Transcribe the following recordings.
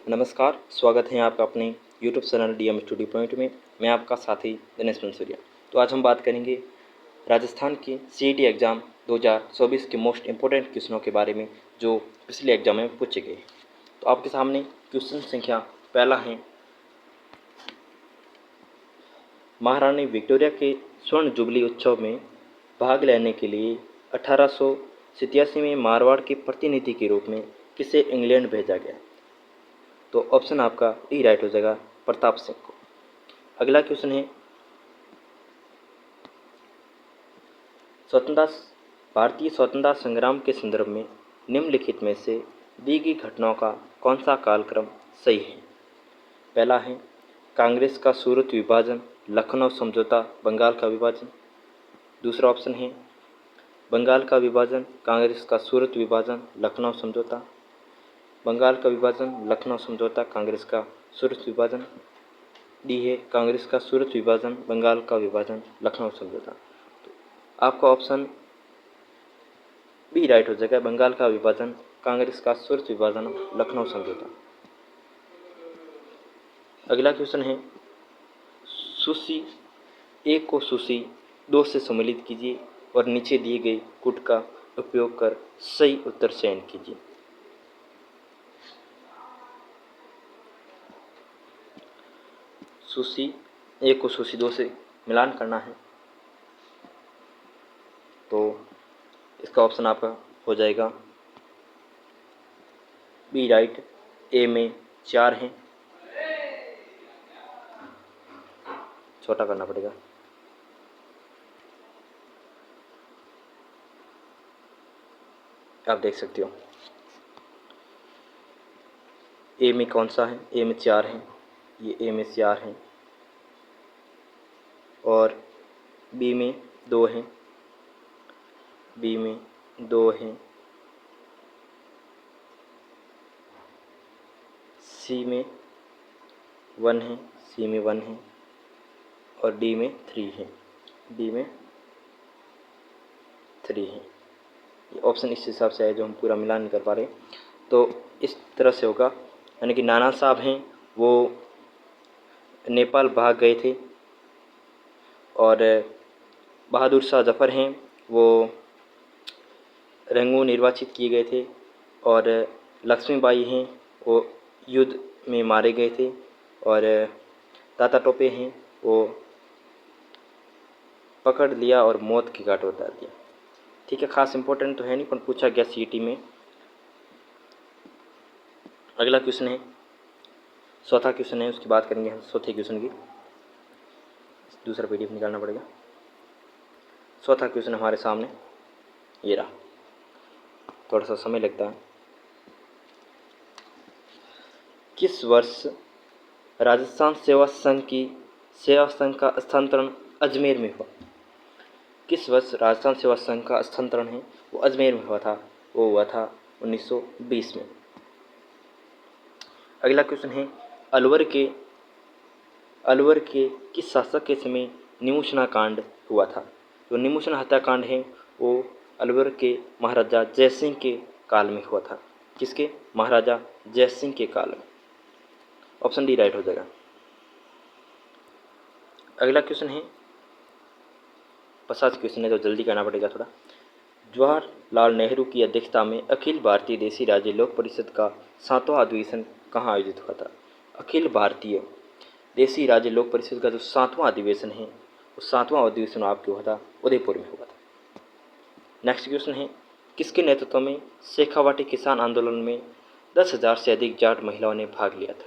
नमस्कार, स्वागत है आपका अपने YouTube channel DM study point में। मैं आपका साथी दिनेश मंसूरिया। तो आज हम बात करेंगे राजस्थान की सीईटी एग्ज़ाम 2024 के मोस्ट इम्पोर्टेंट क्वेश्चनों के बारे में जो पिछले एग्जाम में पूछे गए। तो आपके सामने क्वेश्चन संख्या पहला है, महारानी विक्टोरिया के स्वर्ण जुबली उत्सव में भाग लेने के लिए 1887 में मारवाड़ के प्रतिनिधि के रूप में किसे इंग्लैंड भेजा गया? तो ऑप्शन आपका डी राइट हो जाएगा, प्रताप सिंह को। अगला क्वेश्चन है, भारतीय स्वतंत्रता संग्राम के संदर्भ में निम्नलिखित में से दी गई घटनाओं का कौन सा कालक्रम सही है? पहला है कांग्रेस का सूरत विभाजन, लखनऊ समझौता, बंगाल का विभाजन। दूसरा ऑप्शन है बंगाल का विभाजन, कांग्रेस का सूरत विभाजन, लखनऊ समझौता। बंगाल का विभाजन, लखनऊ समझौता, कांग्रेस का सूरत विभाजन। डी है कांग्रेस का सूरत विभाजन, बंगाल का विभाजन, लखनऊ समझौता। तो आपका ऑप्शन बी राइट हो जाएगा, बंगाल का विभाजन, कांग्रेस का सूरत विभाजन, लखनऊ समझौता। अगला क्वेश्चन है, सूची एक को सूची 2 से सम्मिलित कीजिए और नीचे दिए गए कूट का उपयोग कर सही उत्तर चयन कीजिए। सूची एक को सूची 2 से मिलान करना है, तो इसका ऑप्शन आपका हो जाएगा बी राइट। ए में 4 हैं, छोटा करना पड़ेगा। आप देख सकते हो ए में कौन सा है, ए में 4 हैं, ये ए में 4 हैं, और बी में 2 हैं, बी में 2 हैं, सी में 1 है, सी में 1 है, और डी में 3 है, डी में 3 है। ये ऑप्शन इस हिसाब से है जो हम पूरा मिलान नहीं कर पा रहे। तो इस तरह से होगा, यानी कि नाना साहब हैं वो नेपाल भाग गए थे, और बहादुर शाह जफ़र हैं वो रंगून निर्वाचित किए गए थे, और लक्ष्मीबाई हैं वो युद्ध में मारे गए थे, और ताता टोपे हैं वो पकड़ लिया और मौत के घाट उतार दिया। ठीक है, खास इंपॉर्टेंट तो है नहीं, पर पूछा गया सीईटी में। अगला क्वेश्चन है, चौथा क्वेश्चन है, उसकी बात करेंगे हम चौथे क्वेश्चन की। दूसरा पीडीएफ निकालना पड़ेगा। चौथा क्वेश्चन हमारे सामने ये रहा, थोड़ा सा समय लगता है। किस वर्ष राजस्थान सेवा संघ का स्थानांतरण अजमेर में हुआ? किस वर्ष राजस्थान सेवा संघ का स्थानांतरण है वो अजमेर में हुआ था? वो हुआ था 1920 में। अगला क्वेश्चन है, अलवर के किस शासक के समय निमोशना कांड हुआ था? जो निमोशना हत्याकांड है वो अलवर के महाराजा जयसिंह के काल में हुआ था। किसके? महाराजा जयसिंह के काल में। ऑप्शन डी राइट हो जाएगा। अगला क्वेश्चन है, 50 क्वेश्चन है तो जल्दी करना पड़ेगा थोड़ा। जवाहरलाल नेहरू की अध्यक्षता में अखिल भारतीय देसी राज्य लोक परिषद का 7वां अधिवेशन कहाँ आयोजित हुआ था? अखिल भारतीय देसी राज्य लोक परिषद का जो 7वां अधिवेशन है वो 7वां अधिवेशन आपके हुआ था उदयपुर में हुआ था। नेक्स्ट क्वेश्चन है, किसके नेतृत्व में शेखावाटी किसान आंदोलन में 10,000 से अधिक जाट महिलाओं ने भाग लिया था?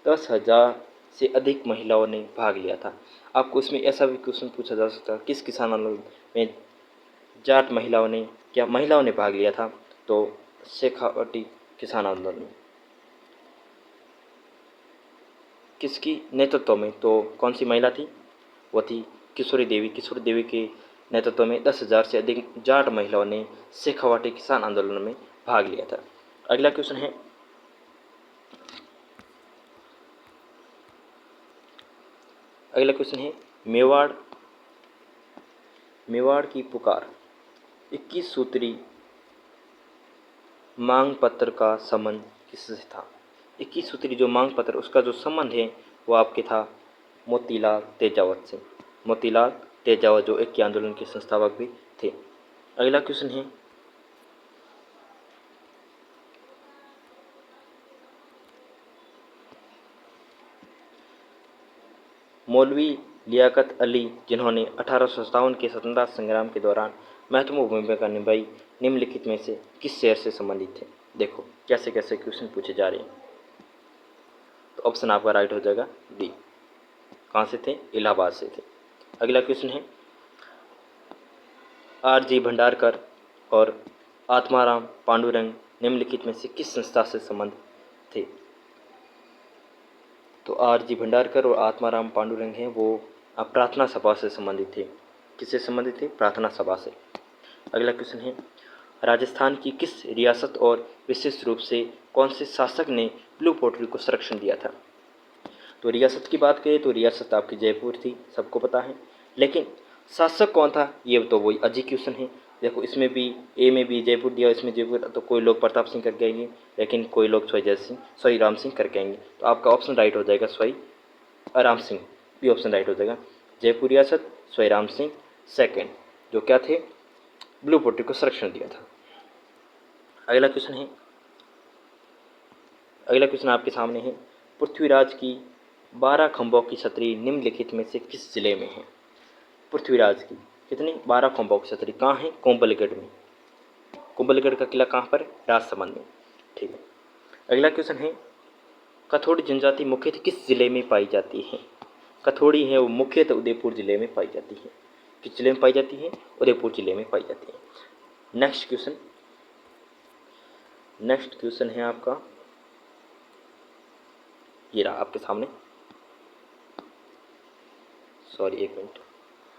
10,000 से अधिक महिलाओं ने भाग लिया था। आपको इसमें ऐसा भी क्वेश्चन पूछा जा सकता है, किस किसान आंदोलन में जाट महिलाओं ने भाग लिया था? तो शेखावाटी किसान आंदोलन में किसकी नेतृत्व में? तो कौन सी महिला थी? वो थी किशोरी देवी। किशोरी देवी के नेतृत्व में 10,000 से अधिक जाट महिलाओं ने शेखावाटी किसान आंदोलन में भाग लिया था। अगला क्वेश्चन है, मेवाड़ की पुकार 21 सूत्री मांग पत्र का संबंध किससे था? 21 सूत्री जो मांग पत्र उसका जो संबंध है वो आपके था मोतीलाल तेजावत से। मोतीलाल तेजावत जो इक्की आंदोलन के संस्थापक भी थे। अगला क्वेश्चन है मौलवी लियाकत अली जिन्होंने 1857 के स्वतंत्रता संग्राम के दौरान महत्वपूर्ण भूमिका निभाई निम्नलिखित में से किस शहर से संबंधित थे। देखो कैसे कैसे क्वेश्चन पूछे जा रहे हैं। तो ऑप्शन आपका राइट हो जाएगा डी। कहाँ से थे? इलाहाबाद से थे। अगला क्वेश्चन है R.G. भंडारकर और आत्माराम पांडुरंग निम्नलिखित में से किस संस्था से संबंध थे। तो R.G. भंडारकर और आत्माराम पांडुरंग हैं वो प्रार्थना सभा से संबंधित थे। किससे संबंधित थे? प्रार्थना सभा से। अगला क्वेश्चन है राजस्थान की किस रियासत और विशेष रूप से कौन से शासक ने ब्लू पोर्टल को संरक्षण दिया था। तो रियासत की बात करें तो रियासत आपकी जयपुर थी, सबको पता है। लेकिन शासक कौन था ये तो वही अजीब क्वेश्चन है। देखो इसमें भी ए में भी जयपुर दिया, इसमें जयपुर, तो कोई लोग प्रताप सिंह करके आएंगे लेकिन कोई लोग स्वई राम सिंह करके आएंगे। तो आपका ऑप्शन राइट हो जाएगा स्वई राम सिंह, भी ऑप्शन राइट हो जाएगा। जयपुर रियासत स्वई राम सिंह सेकेंड जो क्या थे ब्लू पोर्टल को संरक्षण दिया था। अगला क्वेश्चन आपके सामने है पृथ्वीराज की 12 खंभों की छतरी निम्नलिखित में से किस जिले में है। पृथ्वीराज की कितनी 12 खंभों की छतरी कहाँ है? कुंभलगढ़ में। कुंभलगढ़ का किला कहाँ पर? राजसमंद में। ठीक है। अगला क्वेश्चन है कथोड़ी जनजाति मुख्यतः किस जिले में पाई जाती है। कथोड़ी है वो मुख्यतः उदयपुर जिले में पाई जाती है। किस जिले में पाई जाती है? उदयपुर जिले में पाई जाती है। नेक्स्ट क्वेश्चन है आपका ये रहा आपके सामने, सॉरी एक मिनट।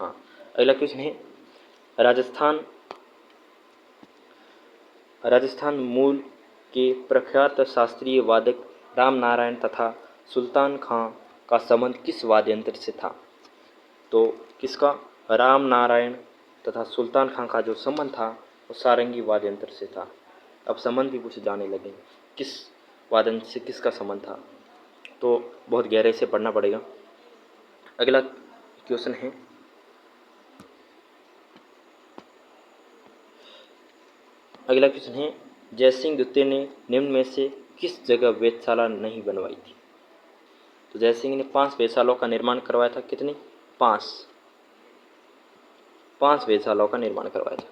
हाँ, अगला क्वेश्चन है राजस्थान मूल के प्रख्यात शास्त्रीय वादक राम नारायण तथा सुल्तान खां का संबंध किस वाद्य यंत्र से था। तो किसका? राम नारायण तथा सुल्तान खां का जो संबंध था वो सारंगी वाद्य यंत्र से था। अब संबंध भी पूछे जाने लगे, किस वाद्य यंत्र से किसका संबंध था, तो बहुत गहराई से पढ़ना पड़ेगा। अगला क्वेश्चन है जयसिंह द्वितीय ने निम्न में से किस जगह वेधशाला नहीं बनवाई थी। तो जयसिंह ने 5 वेधशालाओं का निर्माण करवाया था। कितनी? 5 वेधशालाओं का निर्माण करवाया था।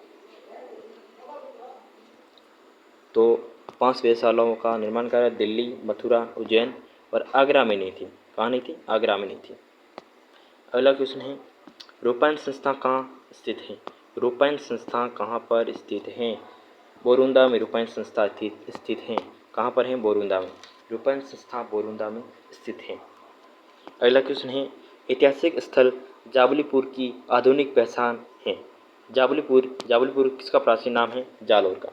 तो 5 वेधशालाओं का निर्माण कराया दिल्ली, मथुरा, उज्जैन और आगरा में नहीं थी। कहाँ नहीं थी? आगरा में नहीं थी। अगला क्वेश्चन है रूपायन संस्था कहाँ स्थित है। रूपायन संस्था कहाँ पर स्थित है। बोरुंदा में रूपायन संस्था स्थित है। कहाँ पर है? बोरुंदा में। रूपायन संस्था बोरुंदा में स्थित है। अगला क्वेश्चन है ऐतिहासिक स्थल जावलीपुर की आधुनिक पहचान है। जावलीपुर किसका प्राचीन नाम है? जालोर का।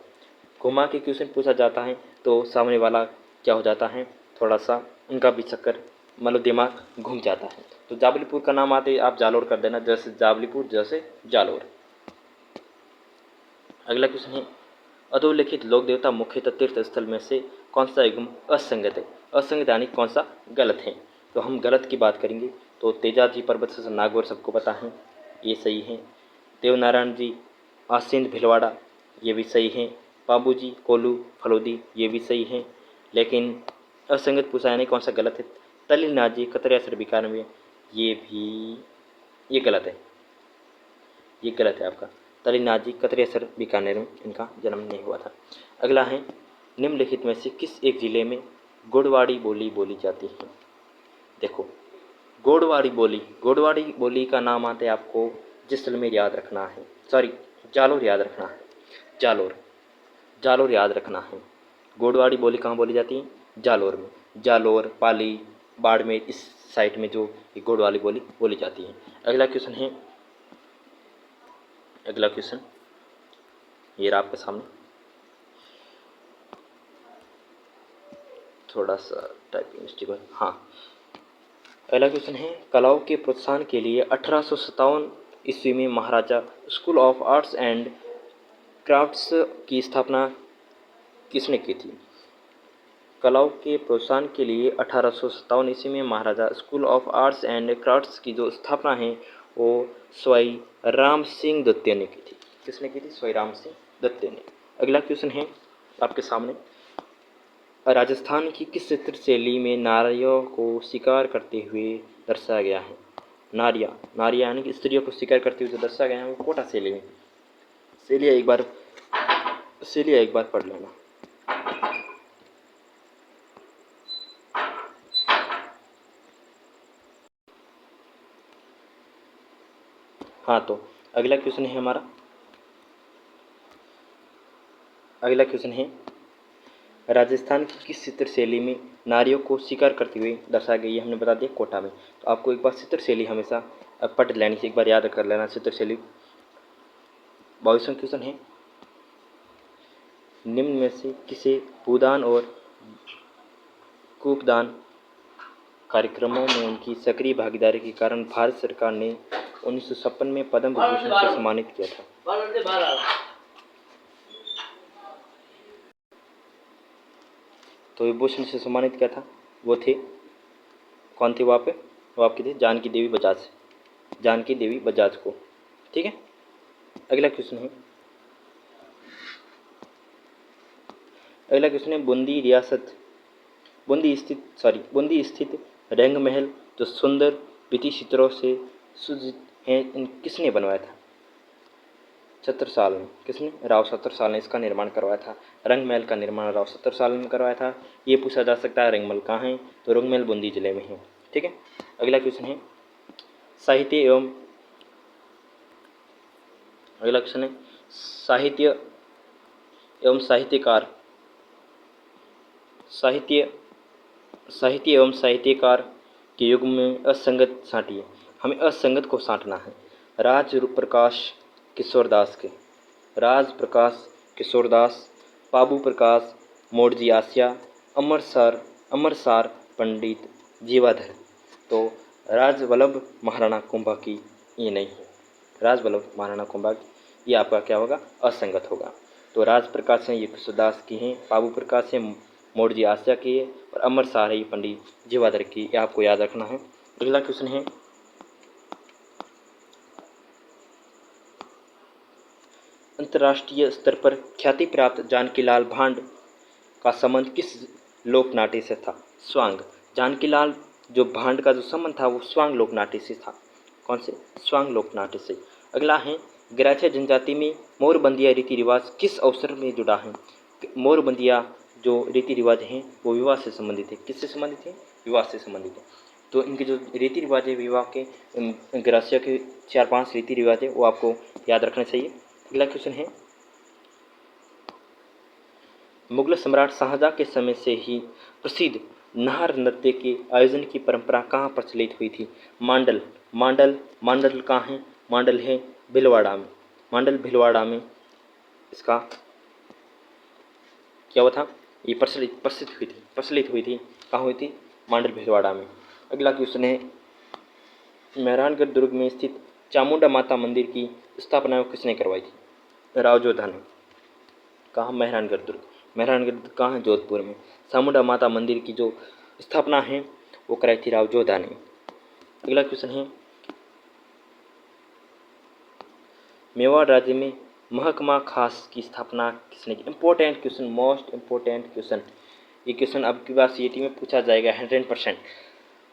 घुमा के क्वेश्चन पूछा जाता है तो सामने वाला क्या हो जाता है, थोड़ा सा उनका भी चक्कर मतलब दिमाग घूम जाता है। तो जावलीपुर का नाम आते आप जालोर कर देना, जैसे जावलीपुर जैसे जालोर। अगला क्वेश्चन है अधोलिखित लोक देवता मुख्यतः तीर्थ स्थल में से कौन सा एवं असंगत है। असंगत यानी कौन सा गलत है। तो हम गलत की बात करेंगे तो तेजाजी पर्वत से नागौर सबको पता है, ये सही है। देवनारायण जी आसिंद भिलवाड़ा ये भी सही है। बाबूजी कोलू फलोदी ये भी सही है। लेकिन असंगत पूछा यानी कौन सा गलत है। तलिलनाथ जी कतरियासर बीकानेर में ये गलत है। ये गलत है आपका। तलिलनाथ जी कतरियासर बीकानेर में इनका जन्म नहीं हुआ था। अगला है निम्नलिखित में से किस एक जिले में गोडवाड़ी बोली बोली जाती है। देखो गोडवाड़ी बोली का नाम आते हैं आपको जैसलमेर याद रखना है, सॉरी जालोर याद रखना है। जालोर याद रखना है। गोडवाड़ी बोली कहाँ बोली जाती है? जालोर में। जालोर, पाली, बाड़मेर इस साइड में जो गोडवाड़ी बोली बोली जाती है। अगला क्वेश्चन ये रहा आपके सामने, थोड़ा सा टाइपिंग मिस्टेक है। हाँ, अगला क्वेश्चन है कलाओं के प्रोत्साहन के लिए 1857 ईस्वी में Maharaja school of arts and crafts की स्थापना किसने की थी। कलाओं के प्रोत्साहन के लिए 1857 ईस्वी में Maharaja school of arts and crafts की जो स्थापना है वो स्वाई राम सिंह दत्ते ने की थी। किसने की थी? स्वाई राम सिंह दत्ते ने। अगला क्वेश्चन है आपके सामने, राजस्थान की किस चित्र शैली में नारियों को शिकार करते हुए दर्शाया गया है? नारियां यानी कि स्त्रियों को शिकार करते हुए जो दर्शाया गया है वो कोटा शैली में। शैलिया एक बार पढ़ लेना। हाँ, तो अगला क्वेश्चन है राजस्थान की किस चित्र शैली में नारियों को शिकार करते हुए दर्शाया गया? ये हमने बता दिया कोटा में। तो आपको एक बार चित्र शैली हमेशा पढ़ लेनी से एक बार याद कर लेना चित्र शैली। 22वां क्वेश्चन है, निम्न में से किसे भूदान और कूपदान कार्यक्रमों में उनकी सक्रिय भागीदारी के कारण भारत सरकार ने 1956 में पद्म विभूषण से सम्मानित किया था? तो विभूषण से सम्मानित किया था वो थे, कौन थे वो आपके थे जानकी देवी बजाज को। ठीक है, अगला क्वेश्चन है बूंदी स्थित रंग महल जो सुंदर भित्ति चित्रों से सुसज्जित है, इन किसने बनवाया था? छत्रसाल ने। किसने? राव छत्रसाल ने इसका निर्माण करवाया था। रंग महल का निर्माण राव छत्रसाल ने करवाया था। ये पूछा जा सकता है रंग महल कहाँ है? तो रंग महल बूंदी जिले में है। ठीक है, अगला क्वेश्चन है साहित्य एवं साहित्यकार के युग में असंगत छांटिए। हमें असंगत को छांटना है। राज प्रकाश किशोरदास, बाबू प्रकाश मोड़जी आसिया, अमरसार पंडित जीवाधर। तो राजवल्लभ महाराणा कुंभा की ये नहीं है। राजवल्लभ महाराणा कुंभा ये आपका क्या होगा? असंगत होगा। तो राज प्रकाश हैं ये किशोरदास की हैं, बाबू प्रकाश हैं मोड़जी आसिया की है, और अमरसार है ये पंडित जीवाधर की। ये आपको याद रखना है। अगला क्वेश्चन है अंतर्राष्ट्रीय स्तर पर ख्याति प्राप्त जानकीलाल भांड का संबंध किस लोक नाट्य से था? स्वांग। जानकीलाल जो भांड का जो संबंध था वो स्वांग लोक नाट्य से था। कौन से? स्वांग लोक नाट्य से। अगला है गरासिया जनजाति में मोरबंदिया रीति रिवाज किस अवसर में जुड़ा है? मोरबंदिया जो रीति रिवाज हैं वो विवाह से संबंधित है। किससे संबंधित है? विवाह से संबंधित है। तो इनके जो रीति रिवाज है विवाह के, गरासिया के 4-5 रीति रिवाज है वो आपको याद रखना चाहिए। अगला क्वेश्चन है मुगल सम्राट शाहजहां के समय से ही प्रसिद्ध नार नृत्य के आयोजन की परंपरा कहाँ प्रचलित हुई थी? मांडल कहाँ है? मांडल है भिलवाड़ा में। इसका क्या हुआ था? ये प्रचलित हुई थी। कहाँ हुई थी? मांडल भिलवाड़ा में। अगला क्वेश्चन है मेहरानगढ़ दुर्ग में स्थित चामुंडा माता मंदिर की स्थापना किसने करवाई थी? राव जोधा ने। कहाँ? मेहरानगढ़ दुर्ग कहाँ है? जोधपुर में। चामुंडा माता मंदिर की जो स्थापना है वो कराई थी राव जोधा ने। अगला क्वेश्चन है मेवाड़ राज्य में महकमा खास की स्थापना किसने की? Important question, most important question. ये क्वेश्चन अब की बार सीईटी में पूछा जाएगा 100%।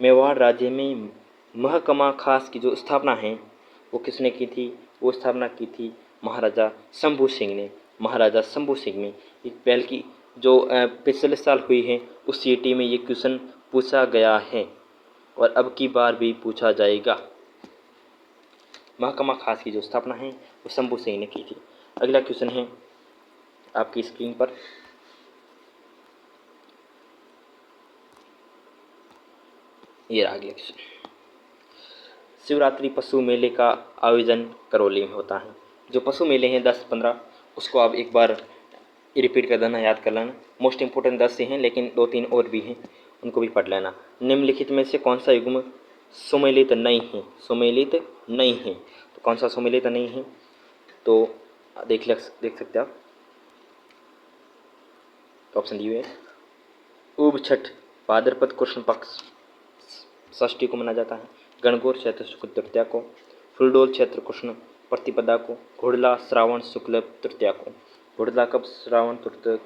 मेवाड़ राज्य में महकमा खास की जो स्थापना है वो किसने की थी? वो स्थापना की थी महाराजा शंभू सिंह ने। में एक पहल की जो पिछले साल हुई है उस सीईटी में ये क्वेश्चन पूछा गया है और अब की बार भी पूछा जाएगा। महकमा खास की जो स्थापना है वो शंभू सिंह ने की थी। अगला क्वेश्चन है आपकी स्क्रीन पर, ये रहा अगला क्वेश्चन। शिवरात्रि पशु मेले का आयोजन करौली में होता है। जो पशु मेले हैं 10-15 उसको आप एक बार रिपीट कर देना, याद कर लेना। मोस्ट इंपोर्टेंट 10 से हैं लेकिन 2-3 और भी हैं, उनको भी पढ़ लेना। निम्नलिखित में से कौन सा युग्म सुमेलित नहीं है? तो कौन सा सुमेलित नहीं है? तो देख सकते हैं आप, ऑप्शन दिए हुए हैं। ऊब छठ भाद्रपद कृष्ण पक्ष षष्ठी को मनाया जाता है। गणगौर चैत्र शुक्ल तृतीया को। फुलडोल चैत्र कृष्ण प्रतिपदा को। घुड़ला श्रावण शुक्ल तृतीया को। घुड़ला कब श्रावण तृतीय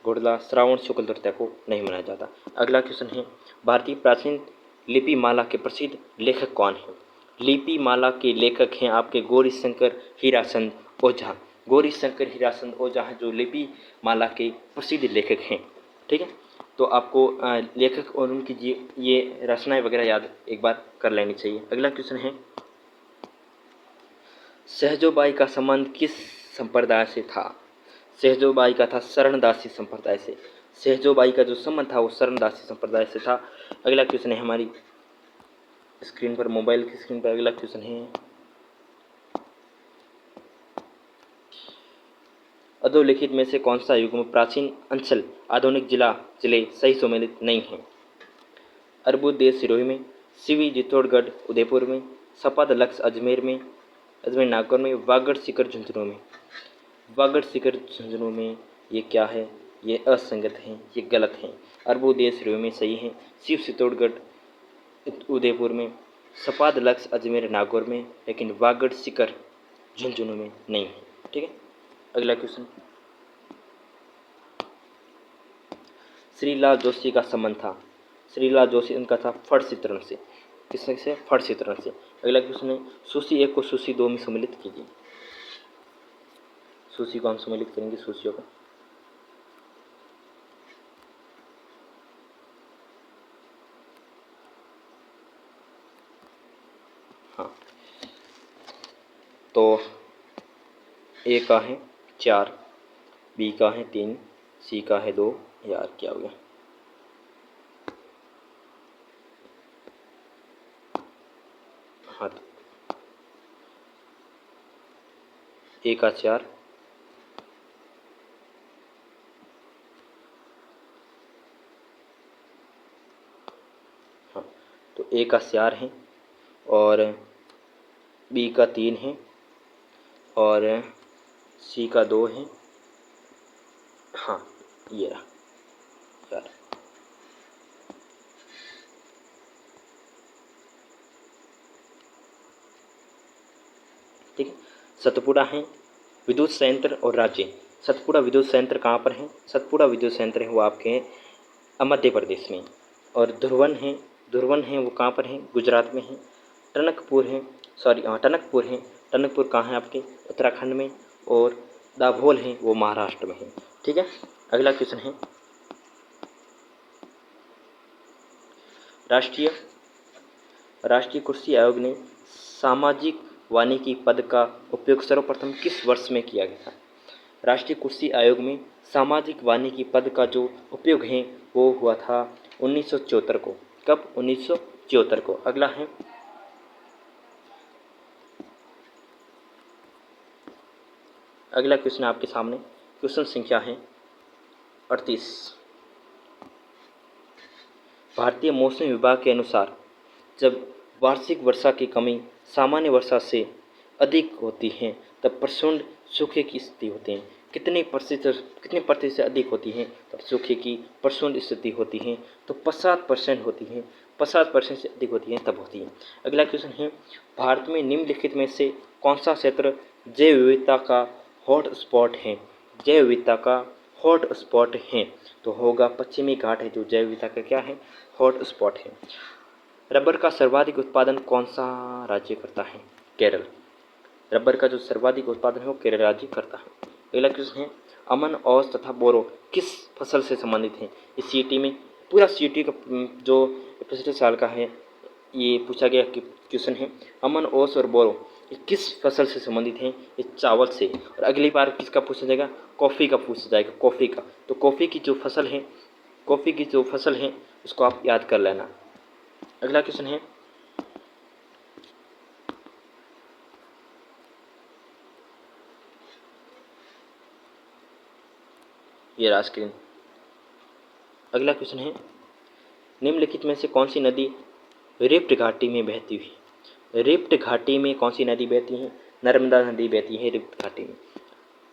घुड़ला श्रावण शुक्ल तृतीया को नहीं मनाया जाता। अगला क्वेश्चन है, भारतीय प्राचीन लिपि माला के प्रसिद्ध लेखक कौन है? लिपि माला के लेखक हैं आपके गौरीशंकर हीराचंद ओझा। गौरीशंकर हीराचंद ओझा हैं जो लिपि माला के प्रसिद्ध लेखक हैं। ठीक है, तो आपको लेखक और उनकी ये रचनाएं वगैरह याद एक बार कर लेनी चाहिए। अगला क्वेश्चन है, सहजोबाई का संबंध किस संप्रदाय से था? सहजोबाई का था शरणदासी संप्रदाय से। सहजोबाई का जो संबंध था वो शरणदासी संप्रदाय से था। अगला क्वेश्चन है हमारी स्क्रीन पर, मोबाइल की स्क्रीन पर अगला क्वेश्चन है, अधोलिखित में से कौन सा युग में प्राचीन अंचल आधुनिक जिले सही सम्मिलित नहीं है? अर्बुद देश सिरोही में, सिवी चित्तौड़गढ़ उदयपुर में, सपाद लक्स अजमेर नागौर में, वागड़ सीकर झुंझुनू में। वागड़ सीकर झुंझुनू में ये क्या है? ये असंगत हैं, ये गलत हैं। अर्बुद देश सिरोही में सही है, शिव चित्तौड़गढ़ उदयपुर में, सपाद लक्स अजमेर नागौर में, लेकिन वागड़ सीकर झुंझुनू में नहीं है। ठीक है, अगला क्वेश्चन, श्रीलाल जोशी का संबंध था। श्रीलाल जोशी उनका था फट चित्रण से। किससे? फट चित्रण से। अगला क्वेश्चन है, सूची 1 को सूची 2 में सम्मिलित कीजिए। सूची को हम सम्मिलित करेंगे, सूचियों को। हाँ, तो ए का है 4, बी का है 3, सी का है 2। यार क्या हो गया? हाँ, ए का 4, हाँ, तो ए का 4 है और बी का 3 है और सी का 2 है। हाँ, ये रहा यार। ठीक है, सतपुड़ा है विद्युत संयंत्र और राज्य। सतपुड़ा विद्युत संयंत्र कहाँ पर है? सतपुड़ा विद्युत संयंत्र है वो आपके हैं मध्य प्रदेश में। और ध्रुवन है वो कहाँ पर है? गुजरात में है। टनकपुर है, टनकपुर है। टनकपुर कहाँ है? आपके उत्तराखंड में। और दाभोल है वो महाराष्ट्र में है। ठीक है, अगला क्वेश्चन है, राष्ट्रीय कृषि आयोग ने सामाजिक वानिकी पद का उपयोग सर्वप्रथम किस वर्ष में किया गया था? राष्ट्रीय कृषि आयोग में सामाजिक वानिकी पद का जो उपयोग है वो हुआ था 1974 को। कब? 1974 को। अगला है, अगला क्वेश्चन आपके सामने, क्वेश्चन संख्या है 38। भारतीय मौसम विभाग के अनुसार जब वार्षिक वर्षा की कमी सामान्य वर्षा से अधिक होती है तब प्रचंड सूखे की स्थिति होती है। कितने प्रतिशत अधिक होती है तब सूखे की प्रचंड स्थिति होती है? तो 50% होती है। 50% से अधिक होती है तब होती है। अगला क्वेश्चन है, भारत में निम्नलिखित में से कौन सा क्षेत्र जैव विविधता का हॉट स्पॉट है? जैव विविधता का हॉट स्पॉट है तो होगा पश्चिमी घाट है जो जैव विविधता का क्या है? हॉट स्पॉट है। रबर का सर्वाधिक उत्पादन कौन सा राज्य करता है? केरल। रबर का जो सर्वाधिक उत्पादन है वो केरल राज्य करता है। अगला क्वेश्चन है, अमन, औस तथा बोरो किस फसल से संबंधित हैं? इस सीटी में पूरा सीटी का जो पिछले साल का है ये पूछा गया क्वेश्चन है। अमन, औस और बोरो ये किस फसल से संबंधित हैं? ये चावल से। और अगली बार किसका पूछा जाएगा? कॉफ़ी का पूछा जाएगा, कॉफ़ी का। तो कॉफ़ी की जो फसल है उसको आप याद कर लेना। अगला क्वेश्चन है, ये रहा स्क्रीन। अगला क्वेश्चन है, निम्नलिखित में से कौन सी नदी रिफ्ट घाटी में बहती हुई? रिफ्ट घाटी में कौन सी नदी बहती है? नर्मदा नदी बहती है रिफ्ट घाटी में।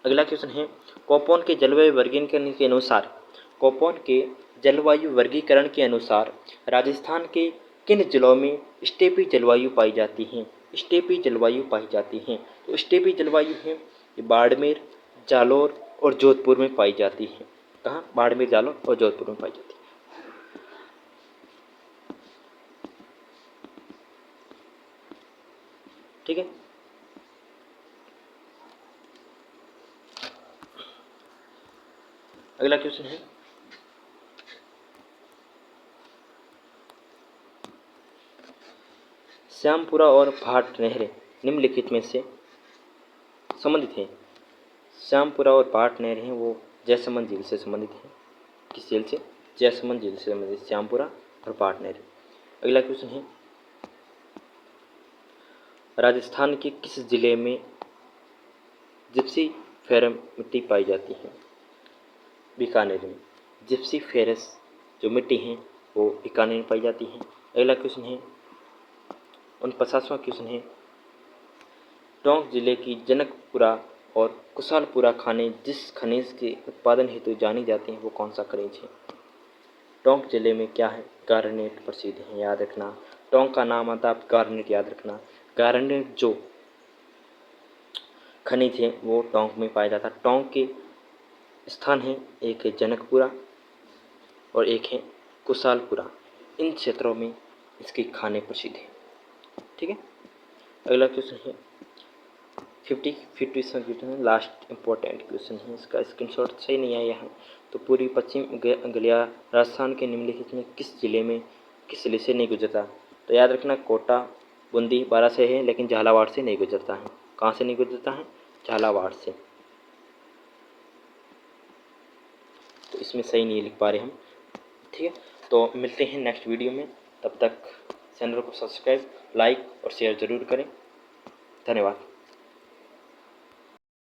अगला क्वेश्चन है, कोपौन के जलवायु वर्गीकरण के अनुसार कोपौन के जलवायु वर्गीकरण के अनुसार राजस्थान के किन जिलों में स्टेपी जलवायु पाई जाती है? स्टेपी जलवायु पाई जाती है। तो स्टेपी जलवायु है ये बाड़मेर, जालौर और जोधपुर में पाई जाती है। कहाँ? बाड़मेर, जालौर और जोधपुर में पाई जाती है। ठीक है। अगला क्वेश्चन है, श्यामपुरा और भाट नहरें निम्नलिखित में से संबंधित हैं। श्यामपुरा और भाट नहर हैं वो जयसमंद झील से संबंधित हैं। किस झील से? जयसमंद झील से संबंधित श्यामपुरा और भाट नहर। अगला क्वेश्चन है, राजस्थान के किस जिले में जिप्सी फेरम मिट्टी पाई जाती है? बीकानेर में। जिप्सी फेरस जो मिट्टी है वो बीकानेर में पाई जाती है। अगला क्वेश्चन है 49वां क्वेश्चन है, टोंक जिले की जनकपुरा और कुशालपुरा खानें जिस खनिज के उत्पादन हेतु जानी जाती हैं वो कौन सा खनिज है? टोंक जिले में क्या है? गारनेट प्रसिद्ध है, याद रखना। टोंक का नाम आता है, गारनेट याद रखना। गारनेट जो खनिज है वो टोंक में पाया जाता है। टोंक के स्थान है, एक है जनकपुरा और एक है कुशालपुरा। इन क्षेत्रों में इसकी खाने प्रसिद्ध है। ठीक है। अगला क्वेश्चन है 50 क्वेश्चन है, लास्ट इंपॉर्टेंट क्वेश्चन है। इसका स्क्रीनशॉट सही नहीं आया है। तो पूर्वी पश्चिम गलियारा राजस्थान के निम्नलिखित में किस जिले से नहीं गुजरता? तो याद रखना, कोटा, बूंदी, बारा से है लेकिन झालावाड़ से नहीं गुजरता है। कहाँ से नहीं गुजरता है? झालावाड़ से। तो इसमें सही नहीं लिख पा रहे हम। ठीक है। तो मिलते हैं नेक्स्ट वीडियो में। तब तक चैनल को सब्सक्राइब, लाइक और शेयर ज़रूर करें। धन्यवाद।